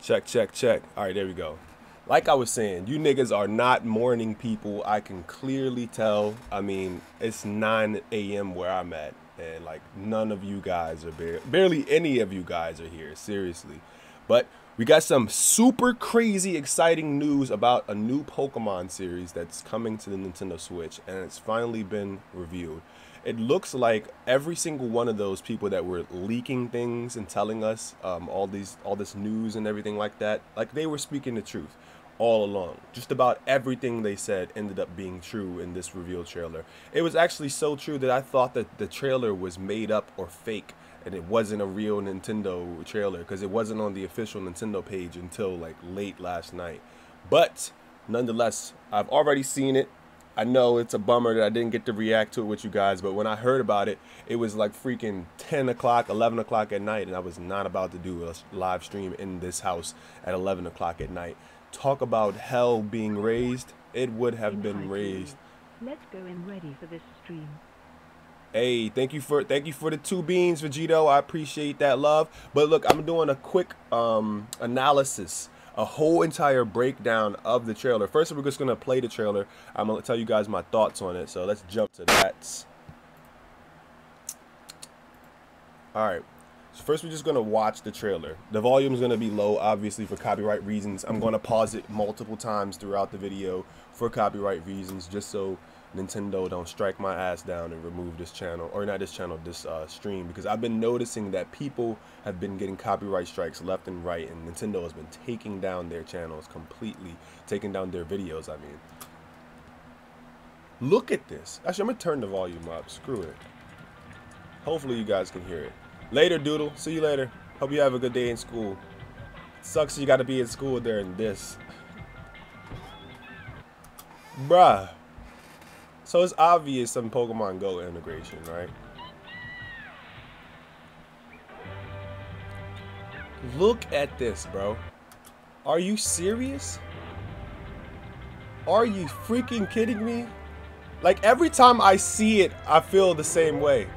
Check, check, check. All right, there we go. Like I was saying, you niggas are not morning people. I can clearly tell. I mean, it's 9 a.m. where I'm at. And, like, none of you guys are barely any of you guys are here. Seriously. But we got some super crazy exciting news about a new Pokemon series that's coming to the Nintendo Switch. And it's finally been revealed. It looks like every single one of those people that were leaking things and telling us all this news and everything like that, like they were speaking the truth all along. Just about everything they said ended up being true in this reveal trailer. It was actually so true that I thought that the trailer was made up or fake and it wasn't a real Nintendo trailer because it wasn't on the official Nintendo page until like late last night. But nonetheless, I've already seen it. I know it's a bummer that I didn't get to react to it with you guys, but when I heard about it, it was like freaking 10 o'clock, 11 o'clock at night, and I was not about to do a live stream in this house at 11 o'clock at night. Talk about hell being raised. It would have been raised. Let's go in ready for this stream. Hey, thank you for the 2 beans, Vegito. I appreciate that love. But look, I'm doing a quick analysis, a whole entire breakdown of the trailer. First, we're just gonna play the trailer. I'm gonna tell you guys my thoughts on it. So let's jump to that. All right. So first, we're just gonna watch the trailer. The volume is gonna be low, obviously, for copyright reasons. I'm gonna pause it multiple times throughout the video for copyright reasons, just so Nintendo don't strike my ass down and remove this channel, or not this channel, this stream, because I've been noticing that people have been getting copyright strikes left and right, and Nintendo has been taking down their channels completely, taking down their videos, I mean. Look at this. Actually, I'm gonna turn the volume up. Screw it. Hopefully you guys can hear it. Later, Doodle. See you later. Hope you have a good day in school. It sucks you gotta be in school during this. Bruh. So it's obvious some Pokemon Go integration, right? Look at this, bro. Are you serious? Are you freaking kidding me? Like, every time I see it, I feel the same way.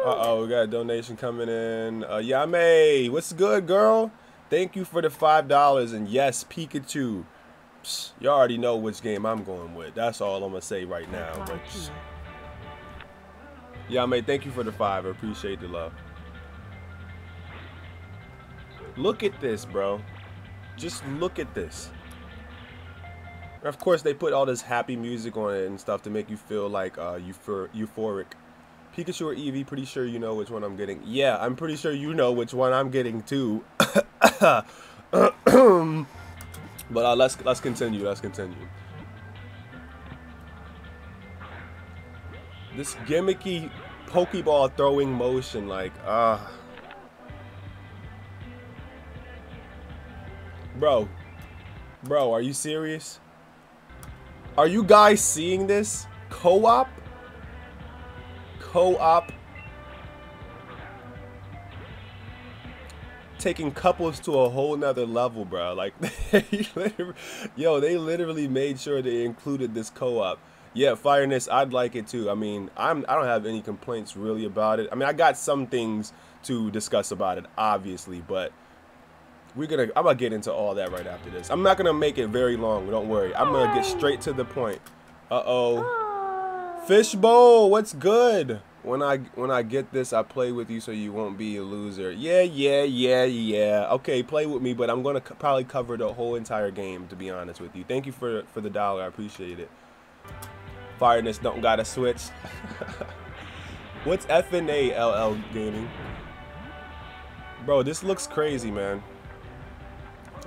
Uh-oh, we got a donation coming in. Yame, what's good, girl? Thank you for the $5. And yes, Pikachu. You already know which game I'm going with. That's all I'm gonna say right now. But yeah, mate, thank you for the 5. I appreciate the love. Look at this, bro. Just look at this. And of course, they put all this happy music on it and stuff to make you feel like euphoric. Pikachu or Eevee, pretty sure you know which one I'm getting. Yeah, I'm pretty sure you know which one I'm getting too. But let's continue. Let's continue. This gimmicky Pokeball throwing motion, like, bro, are you serious? Are you guys seeing this? Co-op? Co-op? Taking couples to a whole nother level, bro. Like, they literally made sure they included this co-op. Yeah, Fireness, I'd like it too. I mean, I don't have any complaints really about it. I mean, I got some things to discuss about it, obviously, but I'm gonna get into all that right after this. I'm not gonna make it very long, don't worry. I'm gonna get straight to the point. Uh-oh. Fishbowl, what's good? When I get this, I play with you so you won't be a loser. Yeah. Okay, play with me, but I'm gonna probably cover the whole entire game, to be honest with you. Thank you for the $1. I appreciate it. Fireness don't gotta switch. What's FNA LL Gaming? Bro, this looks crazy, man.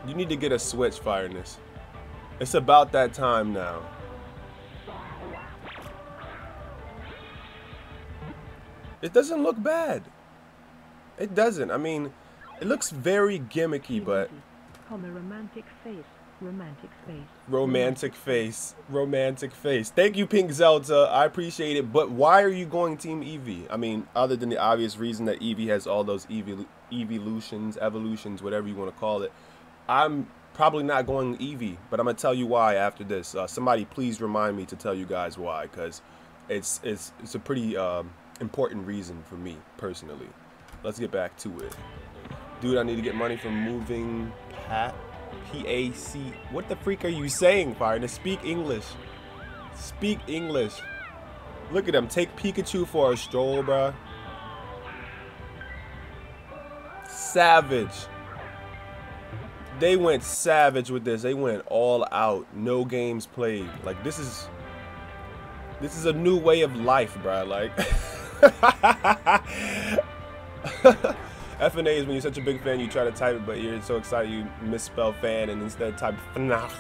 You need to get a Switch, Fireness. It's about that time now. It doesn't look bad. It doesn't. I mean, it looks very gimmicky, but... Romantic face. Romantic face. Romantic face. Romantic face. Thank you, Pink Zelda. I appreciate it. But why are you going Team Eevee? I mean, other than the obvious reason that Eevee has all those evolutions, whatever you want to call it. I'm probably not going Eevee, but I'm going to tell you why after this. Somebody please remind me to tell you guys why, because it's a pretty important reason for me, personally. Let's get back to it. Dude, I need to get money from moving P-A-C. What the freak are you saying, Fire? To speak English. Speak English. Look at them. Take Pikachu for a stroll, bruh. Savage. They went savage with this. They went all out. No games played. Like, this is a new way of life, bruh. Like, FNA is when you're such a big fan, you try to type it, but you're so excited you misspell fan and instead type FNAF.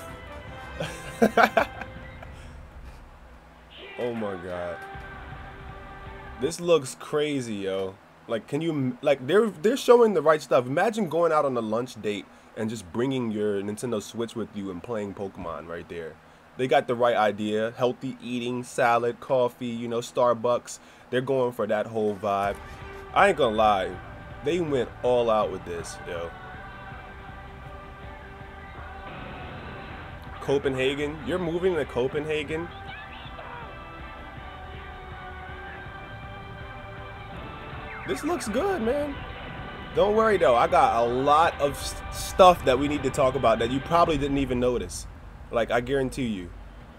Oh my god. This looks crazy, yo. Like, can you, like, they're showing the right stuff. Imagine going out on a lunch date and just bringing your Nintendo Switch with you and playing Pokemon right there. They got the right idea. Healthy eating, salad, coffee, you know, Starbucks. They're going for that whole vibe. I ain't gonna lie. They went all out with this, yo. Copenhagen? You're moving to Copenhagen? This looks good, man. Don't worry, though. I got a lot of stuff that we need to talk about that you probably didn't even notice. Like, I guarantee you.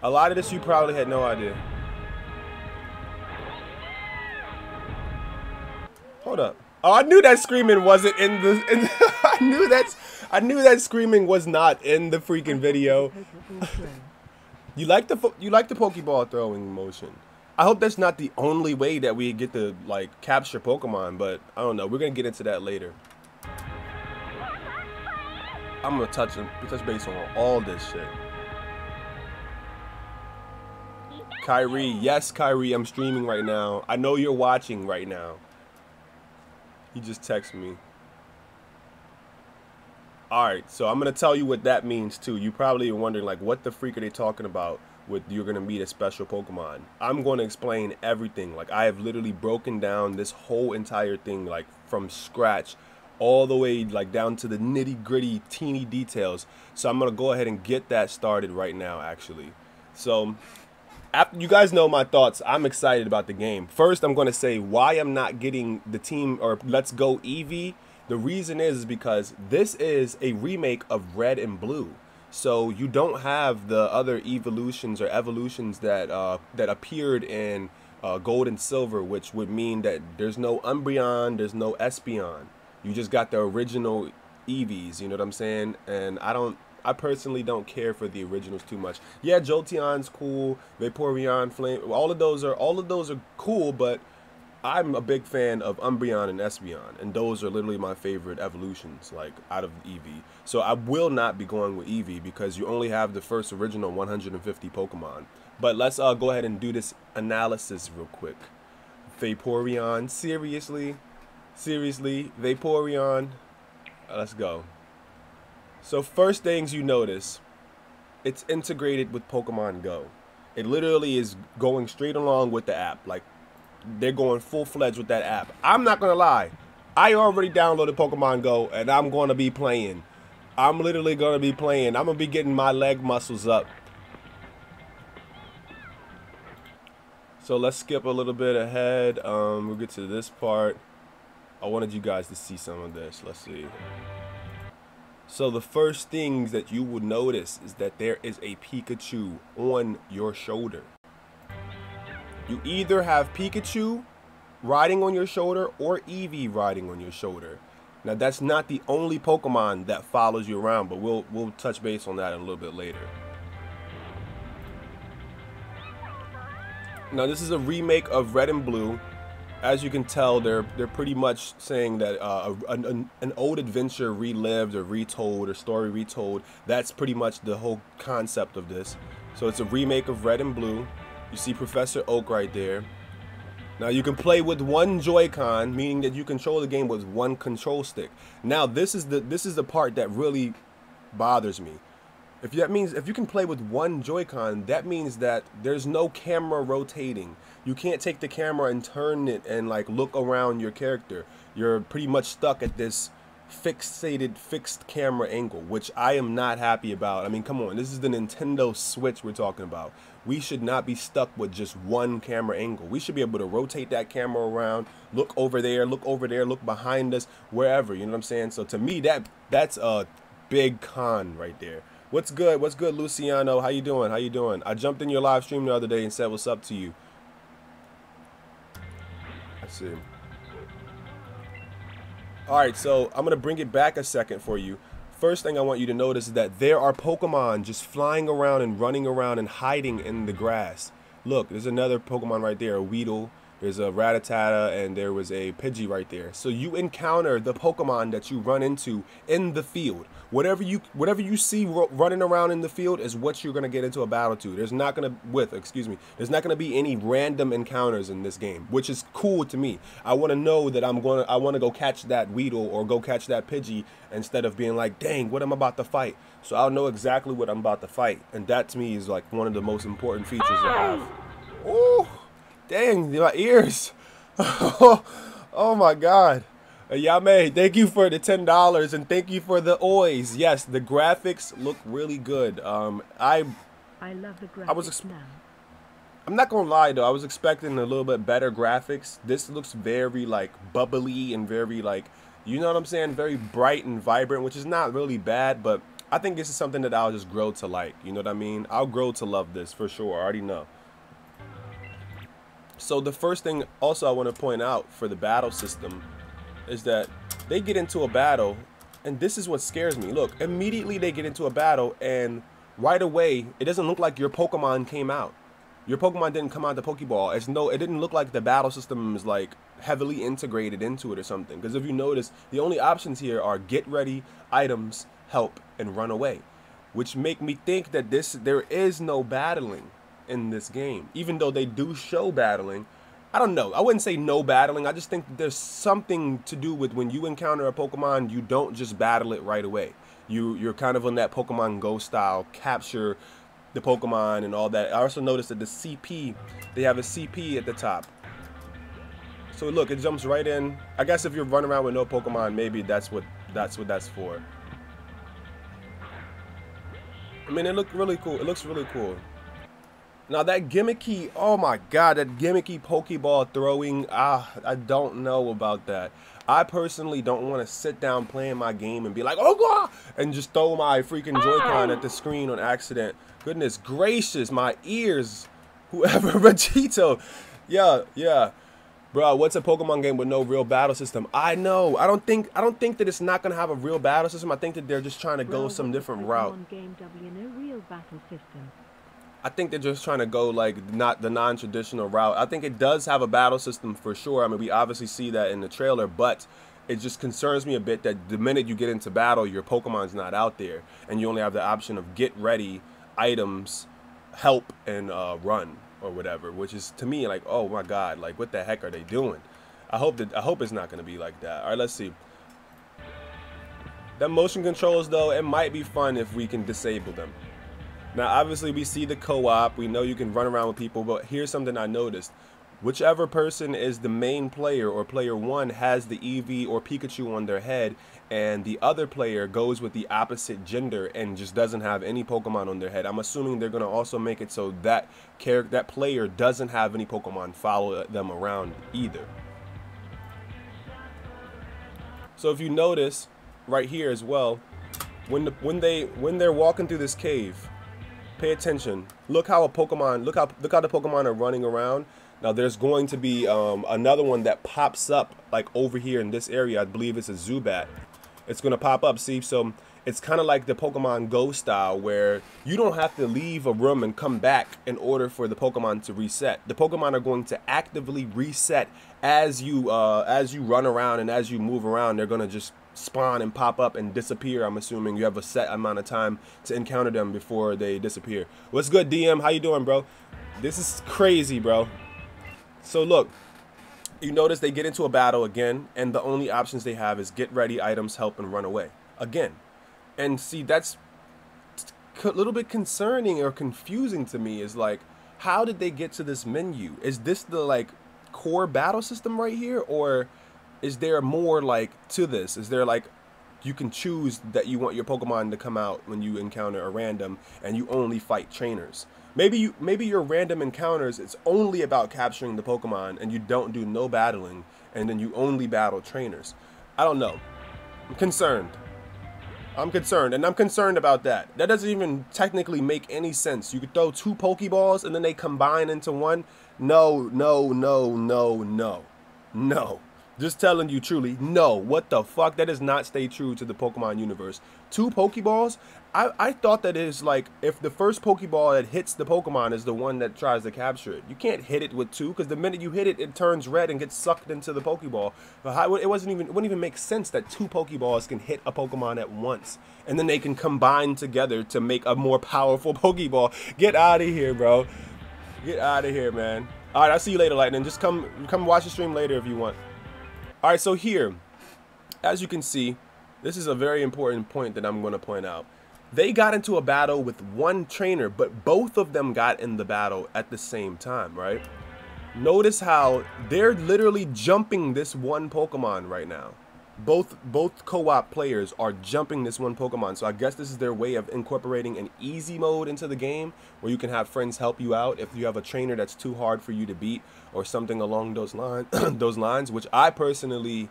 A lot of this you probably had no idea. Hold up. Oh, I knew that screaming wasn't in the. I knew that screaming was not in the freaking video. You like the Pokeball throwing motion. I hope that's not the only way that we get to like capture Pokemon, but I don't know. We're gonna get into that later. I'm gonna touch base on all this shit. Kyrie, yes, Kyrie, I'm streaming right now. I know you're watching right now. He just texted me. Alright, so I'm going to tell you what that means too. You probably are wondering, like, what the freak are they talking about with you're going to meet a special Pokemon? I'm going to explain everything. Like, I have literally broken down this whole entire thing, like, from scratch, all the way, like, down to the nitty-gritty, teeny details. So I'm going to go ahead and get that started right now, actually. So, after you guys know my thoughts, I'm excited about the game. First, I'm going to say why I'm not getting the team or Let's Go Eevee. The reason is because this is a remake of Red and Blue. So you don't have the other evolutions or evolutions that that appeared in Gold and Silver, which would mean that there's no Umbreon, there's no Espeon. You just got the original Eevees, you know what I'm saying? And I personally don't care for the originals too much. Yeah, Jolteon's cool, Vaporeon, Flame, all of those are cool, but I'm a big fan of Umbreon and Espeon, and those are literally my favorite evolutions, like, out of Eevee. So I will not be going with Eevee because you only have the first original 150 Pokemon. But let's go ahead and do this analysis real quick. Vaporeon, seriously, Vaporeon, let's go. So first things you notice, it's integrated with Pokemon Go. It literally is going straight along with the app. Like, they're going full-fledged with that app. I'm not going to lie. I already downloaded Pokemon Go, and I'm going to be playing. I'm literally going to be playing. I'm going to be getting my leg muscles up. So let's skip a little bit ahead. We'll get to this part. I wanted you guys to see some of this. Let's see. So the first things that you would notice is that there is a Pikachu on your shoulder. You either have Pikachu riding on your shoulder or Eevee riding on your shoulder. Now that's not the only Pokemon that follows you around, but we'll touch base on that a little bit later. Now this is a remake of Red and Blue. As you can tell, they're pretty much saying that an old adventure relived or retold or story retold. That's pretty much the whole concept of this. So it's a remake of Red and Blue. You see Professor Oak right there. Now you can play with one Joy-Con, meaning that you control the game with one control stick. Now this is the part that really bothers me. If you can play with one Joy-Con, that means that there's no camera rotating. You can't take the camera and turn it and like look around your character. You're pretty much stuck at this fixed camera angle, which I am not happy about. I mean, come on, this is the Nintendo Switch we're talking about. We should not be stuck with just one camera angle. We should be able to rotate that camera around, look over there, look behind us, wherever, you know what I'm saying? So to me, that's a big con right there. What's good? What's good, Luciano? How you doing? How you doing? I jumped in your live stream the other day and said what's up to you. I see. All right, so I'm going to bring it back a second for you. First thing I want you to notice is that there are Pokemon just flying around and running around and hiding in the grass. Look, there's another Pokemon right there, a Weedle. There's a Rattata, and there was a Pidgey right there. So you encounter the Pokemon that you run into in the field. Whatever you see running around in the field is what you're gonna get into a battle to. There's not gonna There's not gonna be any random encounters in this game, which is cool to me. I want to know that I want to go catch that Weedle or go catch that Pidgey instead of being like, dang, what am I about to fight? So I'll know exactly what I'm about to fight, and that to me is like one of the most important features to have. Ooh. Dang, my ears. Oh my God. Yame, thank you for the $10 and thank you for the boiz. Yes, the graphics look really good. I love the graphics now. I'm not gonna lie though, I was expecting a little bit better graphics. This looks very like bubbly and very like, you know what I'm saying, very bright and vibrant, which is not really bad, but I think this is something that I'll just grow to like, you know what I mean? I'll grow to love this for sure, I already know. So the first thing also I want to point out for the battle system is that they get into a battle, and this is what scares me. Look, immediately they get into a battle, and right away, it doesn't look like your Pokemon came out. Your Pokemon didn't come out the Pokeball. It didn't look like the battle system is like heavily integrated into it or something. Because if you notice, the only options here are get ready, items, help, and run away. Which make me think that there is no battling in this game, even though they do show battling. I don't know, I wouldn't say no battling. I just think that there's something to do with when you encounter a Pokemon, you don't just battle it right away. You're kind of on that Pokemon Go style, capture the Pokemon and all that. I also noticed that the CP, they have a CP at the top. So look, it jumps right in. I guess if you're running around with no Pokemon, maybe that's what that's for. I mean, it looked really cool. It looks really cool. Now that gimmicky, oh my God, that gimmicky Pokeball throwing, I don't know about that. I personally don't want to sit down playing my game and be like, oh God, and just throw my freaking Joy-Con at the screen on accident. Goodness gracious, my ears, whoever, Vegito. Yeah. Bro, what's a Pokemon game with no real battle system? I know. I don't think that it's not gonna have a real battle system. I think that they're just trying to go some different route. Game no real battle system. I think they're just trying to go like not the non-traditional route. I think it does have a battle system for sure. I mean, we obviously see that in the trailer, but it just concerns me a bit that the minute you get into battle, your Pokemon's not out there, and you only have the option of get ready, items, help, and run or whatever. Which is to me like, oh my God, like what the heck are they doing? I hope it's not going to be like that. All right, let's see. The motion controls though, it might be fun if we can disable them. Now, obviously, we see the co-op. We know you can run around with people, but here's something I noticed. Whichever person is the main player or player one has the Eevee or Pikachu on their head, and the other player goes with the opposite gender and just doesn't have any Pokemon on their head. I'm assuming they're going to also make it so that player doesn't have any Pokemon follow them around either. So if you notice right here as well, when they're walking through this cave, pay attention. Look how the Pokemon are running around. Now there's going to be another one that pops up like over here in this area. I believe it's a Zubat. It's going to pop up, see? So it's kind of like the Pokemon Go style where you don't have to leave a room and come back in order for the Pokemon to reset. The Pokemon are going to actively reset as you run around, and as you move around, they're going to just spawn and pop up and disappear. I'm assuming you have a set amount of time to encounter them before they disappear. What's good, DM? How you doing, bro? This is crazy, bro. So look, you notice they get into a battle again, and the only options they have is get ready, items, help, and run away again. And see, that's a little bit concerning or confusing to me. Is like, how did they get to this menu? Is this the like core battle system right here, or is there more like to this? Is there like you can choose that you want your Pokemon to come out when you encounter a random, and you only fight trainers. Maybe your random encounters, it's only about capturing the Pokemon, and you don't do no battling, and then you only battle trainers. I don't know. I'm concerned. And I'm concerned about that. That doesn't even technically make any sense. You could throw 2 Pokeballs and then they combine into one. No. Just telling you truly, no. What the fuck? That does not stay true to the Pokemon universe. 2 Pokeballs? I thought that is like, if the first Pokeball that hits the Pokemon is the one that tries to capture it. You can't hit it with 2, because the minute you hit it, it turns red and gets sucked into the Pokeball. But it wouldn't even make sense that 2 Pokeballs can hit a Pokemon at once, and then they can combine together to make a more powerful Pokeball. Get out of here, bro. Get out of here, man. All right, I'll see you later, Lightning. Just come watch the stream later if you want. All right, so here, as you can see, this is a very important point that I'm going to point out. They got into a battle with 1 trainer, but both of them got in the battle at the same time, right? Notice how they're literally jumping this 1 Pokemon right now. Both co-op players are jumping this 1 Pokemon. So I guess this is their way of incorporating an easy mode into the game, where you can have friends help you out if you have a trainer that's too hard for you to beat, or something along those lines, which I personally,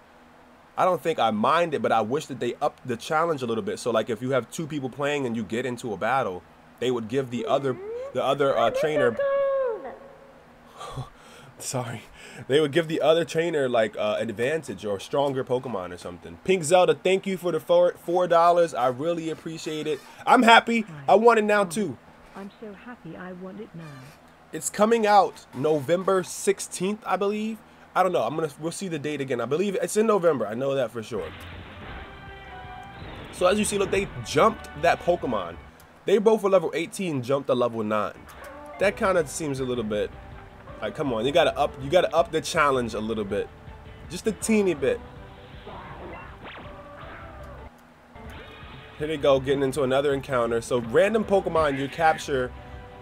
I don't think I mind it, but I wish that they upped the challenge a little bit. So like, if you have 2 people playing and you get into a battle, they would give the other trainer sorry, they would give the other trainer like advantage or stronger Pokemon or something. Pink Zelda, thank you for the $4. I really appreciate it. I'm happy. I want it now too. I'm so happy I want it now. It's coming out November 16th, I believe. I don't know. We'll see the date again. I believe it's in November. I know that for sure. So as you see, look, they jumped that Pokemon. They both were level 18, jumped to level 9. That kind of seems a little bit like, come on, you gotta up the challenge a little bit. Just a teeny bit. Here they go, getting into another encounter. So random Pokemon you capture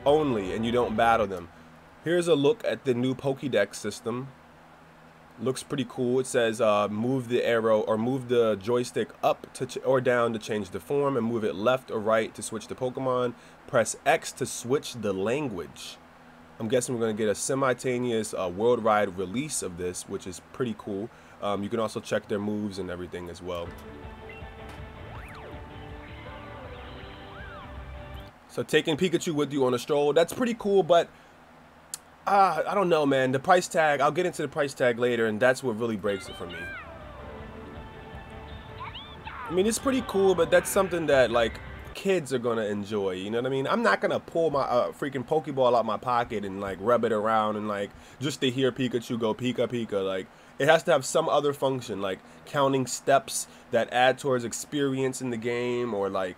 only, and you don't battle them. Here's a look at the new Pokédex system. Looks pretty cool. It says move the arrow or move the joystick up or down to change the form, and move it left or right to switch the Pokemon. Press X to switch the language. I'm guessing we're going to get a simultaneous worldwide release of this, which is pretty cool. You can also check their moves and everything as well. So taking Pikachu with you on a stroll, that's pretty cool, but I don't know, man. The price tag, I'll get into the price tag later, and that's what really breaks it for me. I mean, it's pretty cool, but that's something that, like, kids are gonna enjoy, you know what I mean? I'm not gonna pull my freaking Pokeball out my pocket and like rub it around and like just to hear Pikachu go Pika Pika. Like, it has to have some other function, like counting steps that add towards experience in the game, or like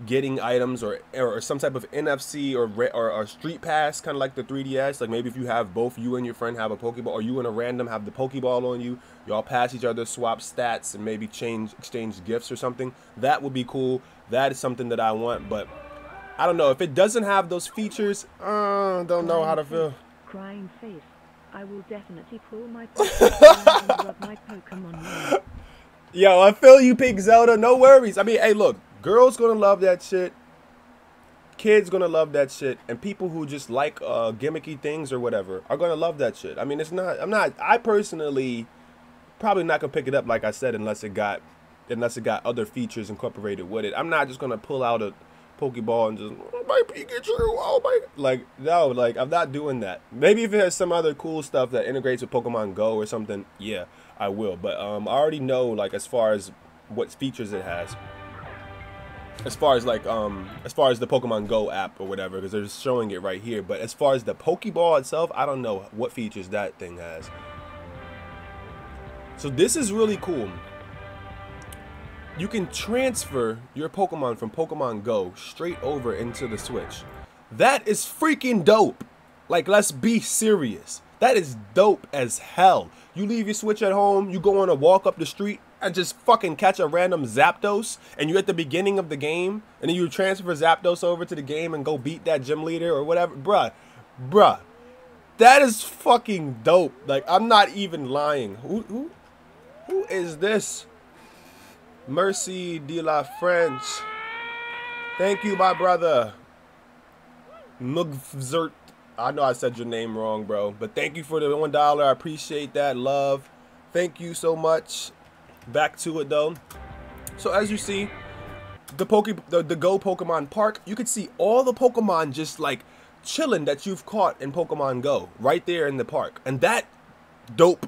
getting items, or some type of NFC or street pass, kind of like the 3DS. Like, maybe if you have both, you and your friend have a Pokeball, or you and a random have the Pokeball on you, y'all pass each other, swap stats, and maybe exchange gifts or something. That would be cool. That is something that I want, but I don't know if it doesn't have those features. Don't know how to feel. Crying face. I will definitely pull my Pokemon and rub my Pokemon. Yo, I feel you, Pink Zelda. No worries. I mean, hey, look, girls gonna love that shit. Kids gonna love that shit, and people who just like gimmicky things or whatever are gonna love that shit. I mean, it's not. I personally probably not gonna pick it up, like I said, unless it got other features incorporated with it. I'm not just gonna pull out a Pokeball and just, oh my Pikachu, oh my, like, no, like, I'm not doing that. Maybe if it has some other cool stuff that integrates with Pokemon Go or something, yeah, I will. But I already know, like, as far as what features it has, as far as the Pokemon Go app or whatever, because they're just showing it right here. But as far as the Pokeball itself, I don't know what features that thing has. So this is really cool. You can transfer your Pokemon from Pokemon Go straight over into the Switch. That is freaking dope. Like, let's be serious. That is dope as hell. You leave your Switch at home, you go on a walk up the street and just fucking catch a random Zapdos, and you're at the beginning of the game, and then you transfer Zapdos over to the game and go beat that gym leader or whatever. Bruh. That is fucking dope. Like, I'm not even lying. Who is this? Mercy de la French. Thank you, my brother. Mugzert. I know I said your name wrong, bro. But thank you for the $1. I appreciate that. Love. Thank you so much. Back to it, though. So, as you see, the Go Pokemon Park, you can see all the Pokemon just, like, chilling that you've caught in Pokemon Go. Right there in the park. And that, dope.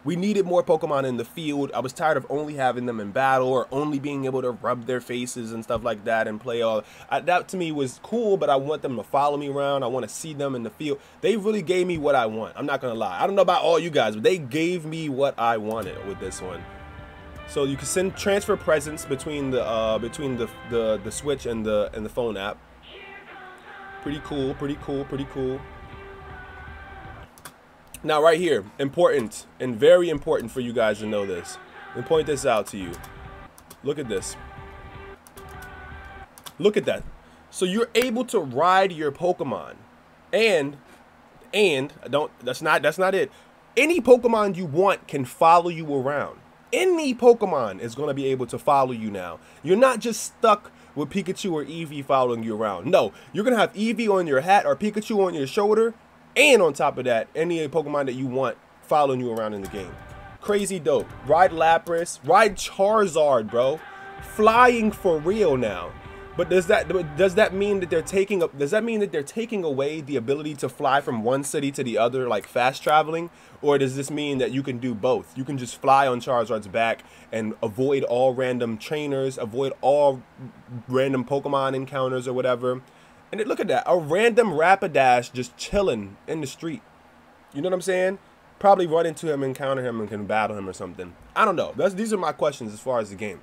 We needed more Pokemon in the field. I was tired of only having them in battle or only being able to rub their faces and stuff like that and play all. That to me was cool, but I want them to follow me around. I want to see them in the field. They really gave me what I want. I'm not going to lie. I don't know about all you guys, but they gave me what I wanted with this one. So you can transfer presents between the Switch and the phone app. Pretty cool. Now right here, important and very important for you guys to know this. Let me point this out to you. Look at this. Look at that. So you're able to ride your Pokemon. And that's not it. Any Pokemon you want can follow you around. Any Pokemon is going to be able to follow you now. You're not just stuck with Pikachu or Eevee following you around. No, you're going to have Eevee on your hat or Pikachu on your shoulder. And on top of that, any Pokemon that you want following you around in the game. Crazy dope. Ride Lapras. Ride Charizard, bro. Flying for real now. But does that mean that they're taking away the ability to fly from one city to the other, like fast traveling? Or does this mean that you can do both? You can just fly on Charizard's back and avoid all random trainers, avoid all random Pokemon encounters or whatever. And look at that, a random Rapidash just chilling in the street. You know what I'm saying? Probably run into him, encounter him, and can battle him or something. I don't know. These are my questions as far as the game.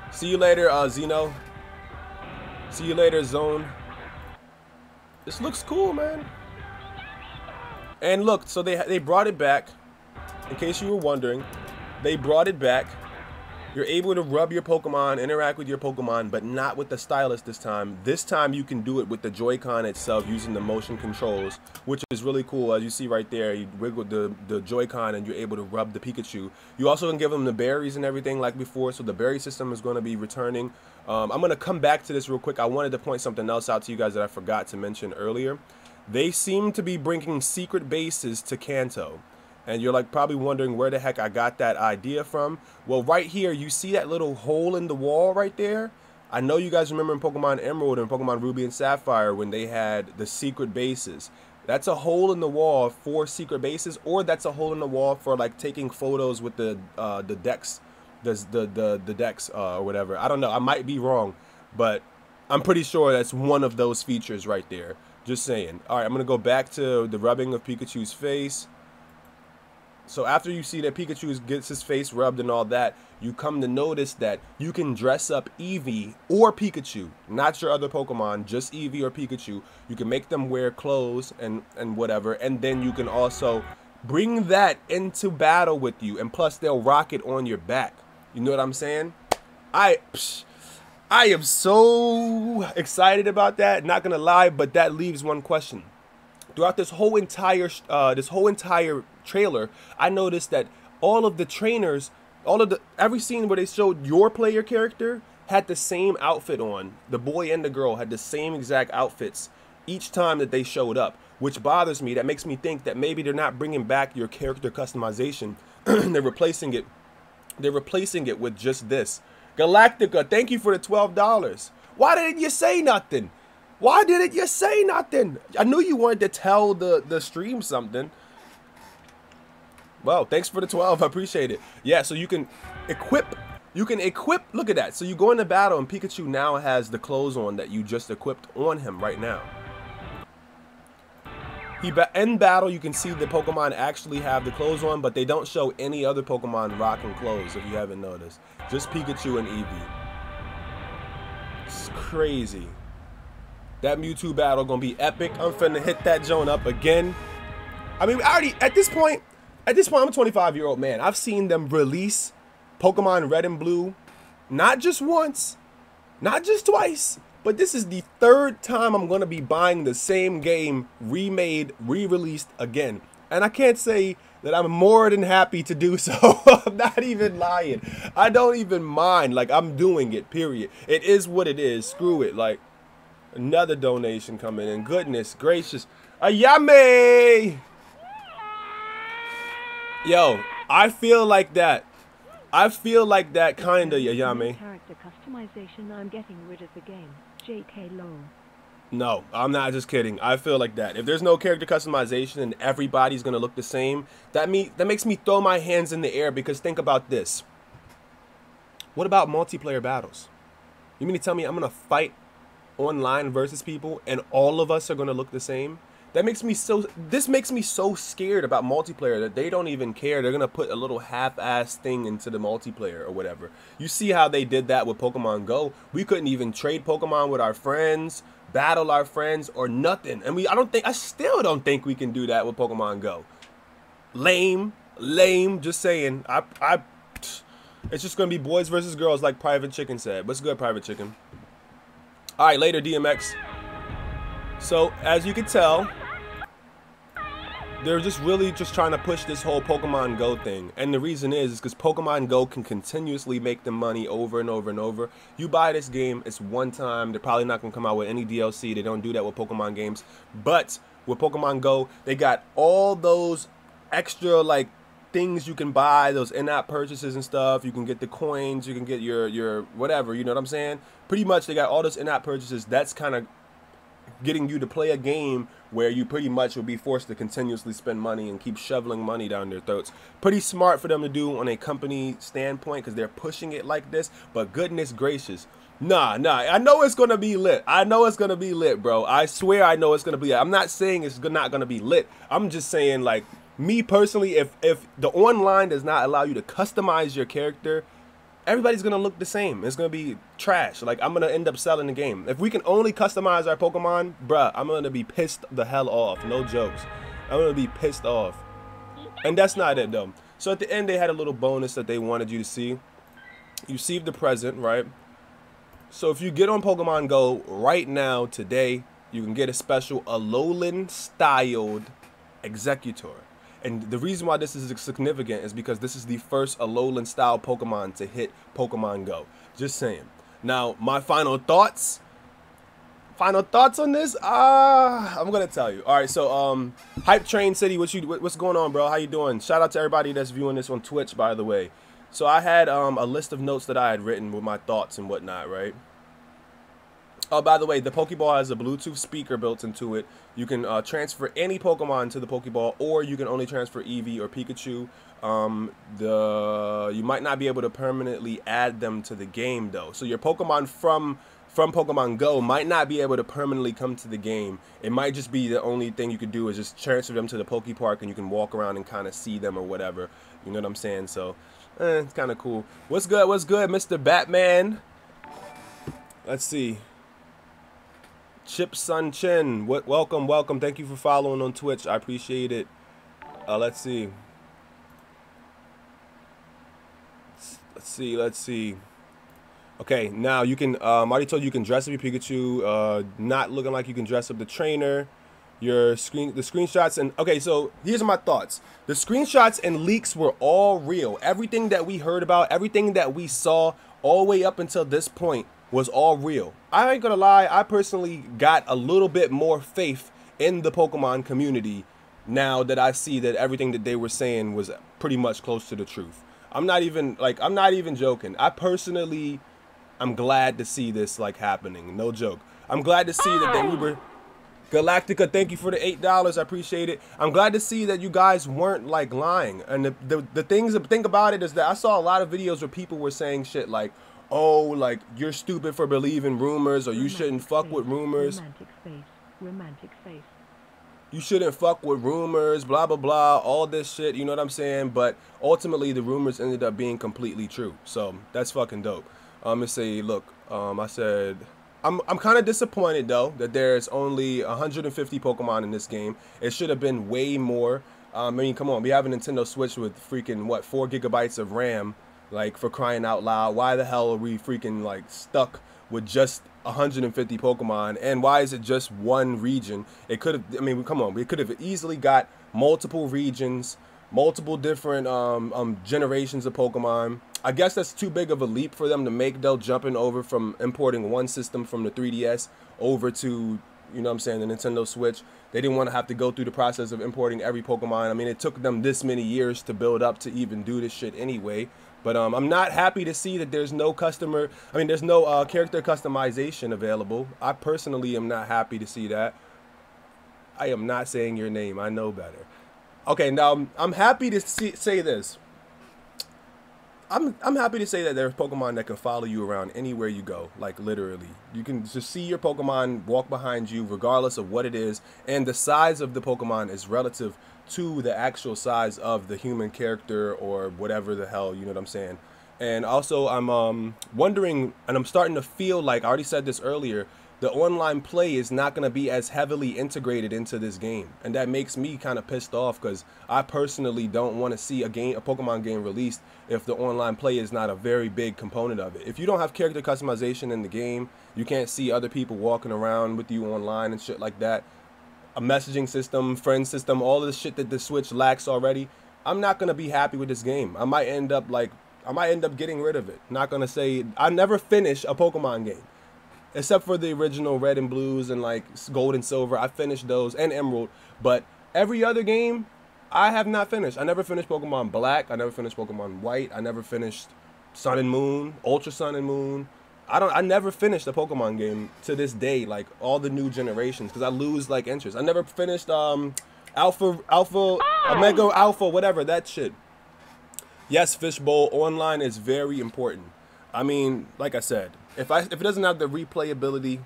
See you later, Zeno. See you later, Zone. This looks cool, man. And look, so they brought it back. In case you were wondering, they brought it back. You're able to rub your Pokemon, interact with your Pokemon, but not with the stylus this time. This time you can do it with the Joy-Con itself using the motion controls, which is really cool. As you see right there, you wiggle the Joy-Con and you're able to rub the Pikachu. You also can give them the berries and everything like before, so the berry system is going to be returning. I'm going to come back to this real quick. I wanted to point something else out to you guys that I forgot to mention earlier. They seem to be bringing secret bases to Kanto. And you're like probably wondering where the heck I got that idea from. Well, right here, you see that little hole in the wall right there? I know you guys remember in Pokemon Emerald and Pokemon Ruby and Sapphire when they had the secret bases. That's a hole in the wall for secret bases, or that's a hole in the wall for like taking photos with the decks, the decks or whatever. I don't know. I might be wrong, but I'm pretty sure that's one of those features right there. Just saying. All right, I'm gonna go back to the rubbing of Pikachu's face. So after you see that Pikachu gets his face rubbed and all that, you come to notice that you can dress up Eevee or Pikachu, not your other Pokemon, just Eevee or Pikachu. You can make them wear clothes and whatever, and then you can also bring that into battle with you, and plus they'll rock it on your back. You know what I'm saying? I am so excited about that, not gonna lie, but that leaves one question. Throughout this whole entire trailer, I noticed that all of the trainers, every scene where they showed your player character had the same outfit on. The boy and the girl had the same exact outfits each time that they showed up, which bothers me. That makes me think that maybe they're not bringing back your character customization. They're replacing it with just this. Galactica, thank you for the $12. Why didn't you say nothing? Why didn't you say nothing? I knew you wanted to tell the stream something. Well, thanks for the 12. I appreciate it. Yeah, so you can equip. Look at that. So you go into battle and Pikachu now has the clothes on that you just equipped on him right now. In battle, you can see the Pokemon actually have the clothes on, but they don't show any other Pokemon rocking clothes, if you haven't noticed. Just Pikachu and Eevee. It's crazy. That Mewtwo battle gonna be epic. I'm finna hit that joint up again. I mean, at this point, I'm a 25-year-old man. I've seen them release Pokemon Red and Blue, not just once, not just twice, but this is the third time I'm gonna be buying the same game remade, re-released again. And I can't say that I'm more than happy to do so. I'm not even lying. I don't even mind. Like, I'm doing it, period. It is what it is. Screw it. Like, another donation coming in. Goodness gracious. Ayame! Yo, I feel like that. I feel like that kinda, Ayame. Character customization. I'm getting rid of the game. JK lol. No, I'm not just kidding. I feel like that. If there's no character customization and everybody's gonna look the same, that makes me throw my hands in the air, because think about this. What about multiplayer battles? You mean to tell me I'm gonna fight online versus people and all of us are gonna look the same? This makes me so scared about multiplayer that they don't even care. They're gonna put a little half-ass thing into the multiplayer or whatever. You see how they did that with Pokemon Go? We couldn't even trade Pokemon with our friends, battle our friends, or nothing. And I still don't think we can do that with Pokemon Go. Lame, just saying. It's just gonna be boys versus girls, like Private Chicken said. What's good, Private Chicken? All right, later, DMX. So, as you can tell, they're just really just trying to push this whole Pokemon Go thing. And the reason is because Pokemon Go can continuously make them money over and over and over. You buy this game, it's one time. They're probably not going to come out with any DLC. They don't do that with Pokemon games. But with Pokemon Go, they got all those extra, like, things you can buy, those in-app purchases and stuff. You can get the coins, you can get your whatever, you know what I'm saying? Pretty much they got all those in-app purchases. That's kind of getting you to play a game where you pretty much will be forced to continuously spend money and keep shoveling money down their throats. Pretty smart for them to do on a company standpoint, because they're pushing it like this. But goodness gracious, nah, I know it's gonna be lit. I know it's gonna be lit, bro. I swear I know it's gonna be lit. I'm not saying it's not gonna be lit. I'm just saying, like, me personally, if the online does not allow you to customize your character, everybody's gonna look the same. It's gonna be trash. Like, I'm gonna end up selling the game. If we can only customize our Pokemon, bruh, I'm gonna be pissed the hell off. No jokes. I'm gonna be pissed off. And that's not it, though. So at the end, they had a little bonus that they wanted you to see. You received the present, right? So if you get on Pokemon Go right now, today, you can get a special Alolan-styled Executor. And the reason why this is significant is because this is the first Alolan-style Pokemon to hit Pokemon Go. Just saying. Now, my final thoughts on this? I'm gonna tell you. All right, so Hype Train City, what's going on, bro? How you doing? Shout out to everybody that's viewing this on Twitch, by the way. So I had a list of notes that I had written with my thoughts and whatnot, right? Oh, by the way, the Pokeball has a Bluetooth speaker built into it. You can transfer any Pokemon to the Pokeball, or you can only transfer Eevee or Pikachu. You might not be able to permanently add them to the game, though. So your Pokemon from Pokemon Go might not be able to permanently come to the game. It might just be the only thing you could do is just transfer them to the Poke Park, and you can walk around and kind of see them or whatever. You know what I'm saying? So, it's kind of cool. What's good, Mr. Batman? Let's see. Chip Sun Chin, welcome. Thank you for following on Twitch. I appreciate it. Let's see. Let's see. Okay, now you can. I already told you can dress up your Pikachu. Not looking like you can dress up the trainer. The screenshots, and okay. So here's my thoughts. The screenshots and leaks were all real. Everything that we heard about, everything that we saw, all the way up until this point, was all real. I ain't gonna lie, I personally got a little bit more faith in the Pokemon community now that I see that everything that they were saying was pretty much close to the truth. I'm not even joking. I personally, I'm glad to see this like happening. No joke. I'm glad to see that we were Galactica, thank you for the $8. I appreciate it. I'm glad to see that you guys weren't like lying. And the thing about it is that I saw a lot of videos where people were saying shit like, oh, like, you're stupid for believing rumors, or you shouldn't fuck with rumors. Romantic face. You shouldn't fuck with rumors, blah, blah, blah, all this shit, you know what I'm saying? But ultimately, the rumors ended up being completely true. So, that's fucking dope. I'm gonna say, look, I said, I'm kind of disappointed, though, that there's only 150 Pokemon in this game. It should have been way more. I mean, come on, we have a Nintendo Switch with freaking, what, 4 gigabytes of RAM. Like, for crying out loud, why the hell are we freaking, like, stuck with just 150 Pokemon, and why is it just one region? It could have, I mean, come on, we could have easily got multiple regions, multiple different generations of Pokemon. I guess that's too big of a leap for them to make, though, jumping over from importing one system from the 3DS over to, you know what I'm saying, the Nintendo Switch. They didn't want to have to go through the process of importing every Pokemon. I mean, it took them this many years to build up to even do this shit anyway. But I'm not happy to see that there's no there's no character customization available. I personally am not happy to see that. I am not saying your name. I know better. Okay, now I'm happy to say this. I'm happy to say that there's Pokemon that can follow you around anywhere you go, like literally. You can just see your Pokemon walk behind you regardless of what it is, and the size of the Pokemon is relative to the actual size of the human character or whatever the hell, you know what I'm saying? And also I'm wondering, and I'm starting to feel like, I already said this earlier, the online play is not going to be as heavily integrated into this game, and that makes me kind of pissed off, because I personally don't want to see a Pokemon game released if the online play is not a very big component of it. If you don't have character customization in the game, you can't see other people walking around with you online and shit like that, a messaging system, friend system, all of the shit that the Switch lacks already, I'm not going to be happy with this game. I might end up getting rid of it. Not going to say I never finish a Pokemon game. Except for the original Red and Blues and like Gold and Silver. I finished those, and Emerald. But every other game, I have not finished. I never finished Pokemon Black. I never finished Pokemon White. I never finished Sun and Moon, Ultra Sun and Moon. I never finished a Pokemon game to this day, like all the new generations, because I lose like interest. I never finished Alpha, Omega Alpha, whatever, that shit. Yes, Fishbowl, online is very important. I mean, like I said, if it doesn't have the replayability,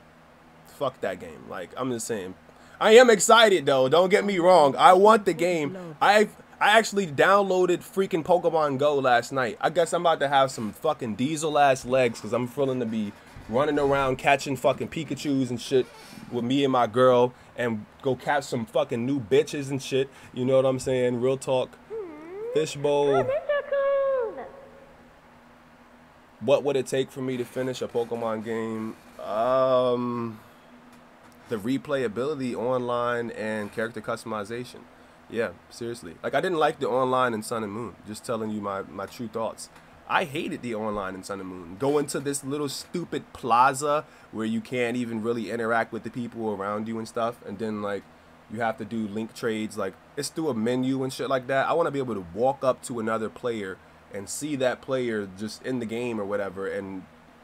fuck that game. Like, I'm just saying. I am excited though, don't get me wrong. I want the game. I actually downloaded freaking Pokemon Go last night. I guess I'm about to have some fucking diesel ass legs, because I'm feeling to be running around catching fucking Pikachus and shit with me and my girl, and go catch some fucking new bitches and shit. You know what I'm saying? Real talk. Fishbowl. What would it take for me to finish a Pokemon game? The replayability online and character customization. Yeah, seriously. Like, I didn't like the online in Sun and Moon. Just telling you my true thoughts. I hated the online in Sun and Moon. Going to this little stupid plaza where you can't even really interact with the people around you and stuff. And then, like, you have to do link trades. Like, it's through a menu and shit like that. I want to be able to walk up to another player and see that player just in the game or whatever and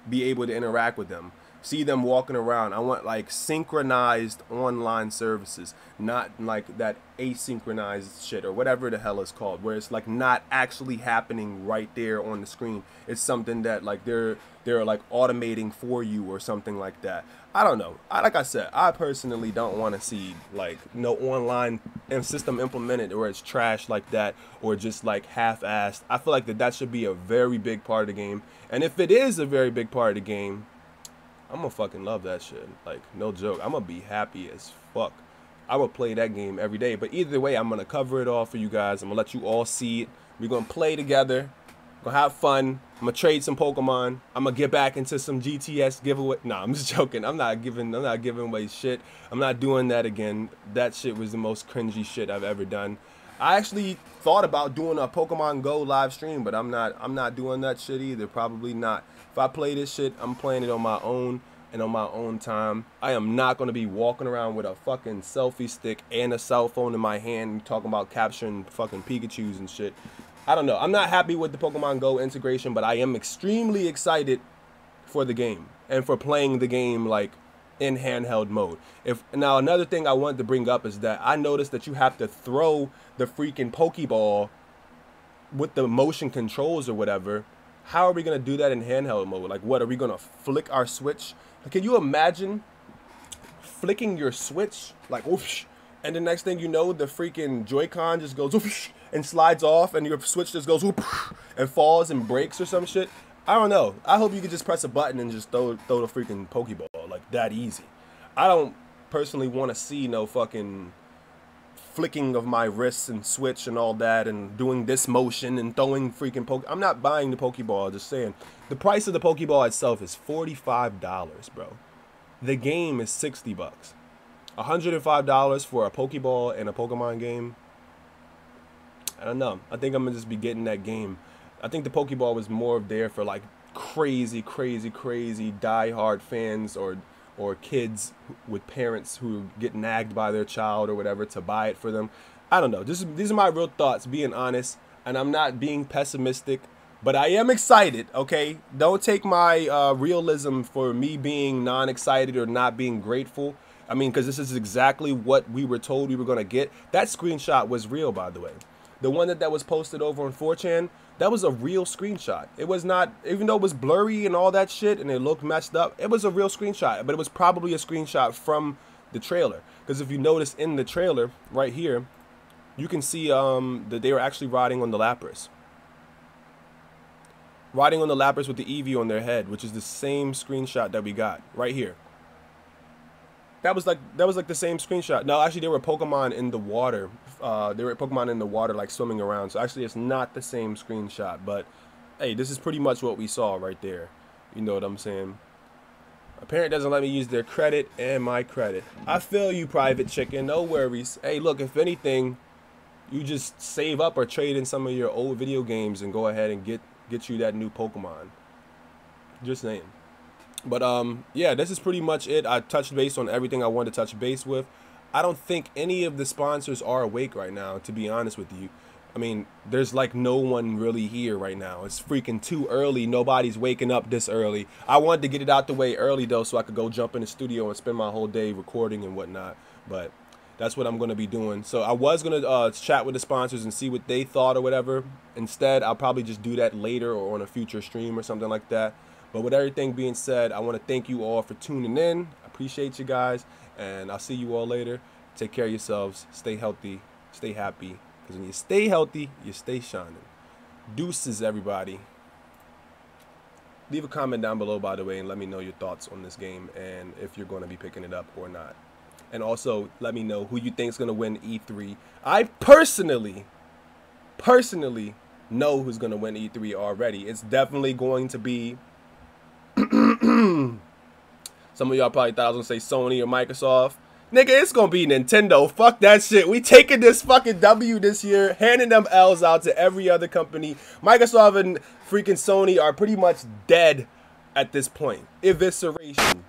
be able to interact with them. See them walking around. I want like synchronized online services, not like that asynchronized shit or whatever the hell it's called, where it's like not actually happening right there on the screen. It's something that like they're like automating for you or something like that. I don't know. Like I said, I personally don't want to see like no online system implemented where it's trash like that or just like half-assed. I feel like that should be a very big part of the game. And if it is a very big part of the game, I'm gonna fucking love that shit. Like, no joke. I'm gonna be happy as fuck. I would play that game every day. But either way, I'm gonna cover it all for you guys. I'm gonna let you all see it. We're gonna play together. We're gonna have fun. I'm gonna trade some Pokemon. I'm gonna get back into some GTS giveaway. Nah, I'm just joking. I'm not giving away shit. I'm not doing that again. That shit was the most cringy shit I've ever done. I actually thought about doing a Pokemon Go live stream, but I'm not doing that shit either. Probably not. If I play this shit, I'm playing it on my own and on my own time. I am not going to be walking around with a fucking selfie stick and a cell phone in my hand and talking about capturing fucking Pikachus and shit. I don't know. I'm not happy with the Pokemon Go integration, but I am extremely excited for the game and for playing the game like in handheld mode. Now another thing I wanted to bring up is that I noticed that you have to throw the freaking Pokeball with the motion controls or whatever. How are we going to do that in handheld mode? Like, what, are we going to flick our Switch? Like, can you imagine flicking your Switch, like, whoosh, and the next thing you know, the freaking Joy-Con just goes whoosh, and slides off, and your Switch just goes whoosh, and falls and breaks or some shit? I don't know. I hope you could just press a button and just throw the freaking Pokeball, like, that easy. I don't personally want to see no fucking flicking of my wrists and Switch and all that and doing this motion and throwing freaking I'm not buying the Pokeball, just saying. The price of the Pokeball itself is $45, bro. The game is $60. $105 for a Pokeball and a Pokemon game. I don't know. I think I'm gonna just be getting that game. I think the Pokeball was more of there for like crazy diehard fans or kids with parents who get nagged by their child or whatever to buy it for them. I don't know. These are my real thoughts, being honest, and I'm not being pessimistic, but I am excited. Okay, don't take my realism for me being non-excited or not being grateful. I mean, because this is exactly what we were told we were gonna get. That screenshot was real, by the way. The one that was posted over on 4chan, that was a real screenshot. It was not, even though it was blurry and all that shit and it looked messed up, it was a real screenshot, but it was probably a screenshot from the trailer. Because if you notice in the trailer right here, you can see that they were actually riding on the Lapras. Riding on the Lapras with the Eevee on their head, which is the same screenshot that we got right here. That was like the same screenshot. No, actually, there were Pokemon in the water. There were Pokemon in the water, like swimming around. So actually, it's not the same screenshot. But hey, this is pretty much what we saw right there. You know what I'm saying? A parent doesn't let me use their credit and my credit. I feel you, private chicken. No worries. Hey, look, if anything, you just save up or trade in some of your old video games and go ahead and get you that new Pokemon. Just saying. But yeah, this is pretty much it. I touched base on everything I wanted to touch base with. I don't think any of the sponsors are awake right now, to be honest with you. I mean, there's like no one really here right now. It's freaking too early. Nobody's waking up this early. I wanted to get it out the way early though, so I could go jump in the studio and spend my whole day recording and whatnot. But that's what I'm going to be doing. So I was going to chat with the sponsors and see what they thought or whatever. Instead, I'll probably just do that later or on a future stream or something like that. But with everything being said, I want to thank you all for tuning in. I appreciate you guys, and I'll see you all later. Take care of yourselves. Stay healthy. Stay happy. Because when you stay healthy, you stay shining. Deuces, everybody. Leave a comment down below, by the way, and let me know your thoughts on this game and if you're going to be picking it up or not. And also, let me know who you think is going to win E3. I personally know who's going to win E3 already. It's definitely going to be... Some of y'all probably thought I was going to say Sony or Microsoft. Nigga, it's going to be Nintendo. Fuck that shit. We taking this fucking W this year, handing them L's out to every other company. Microsoft and freaking Sony are pretty much dead at this point. Evisceration.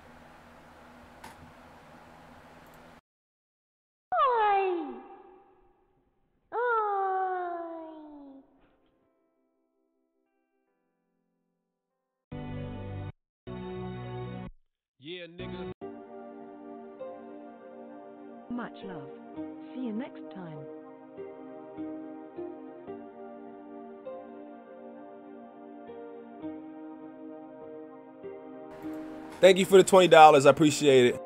Yeah, nigga. Much love. See you next time. Thank you for the $20. I appreciate it.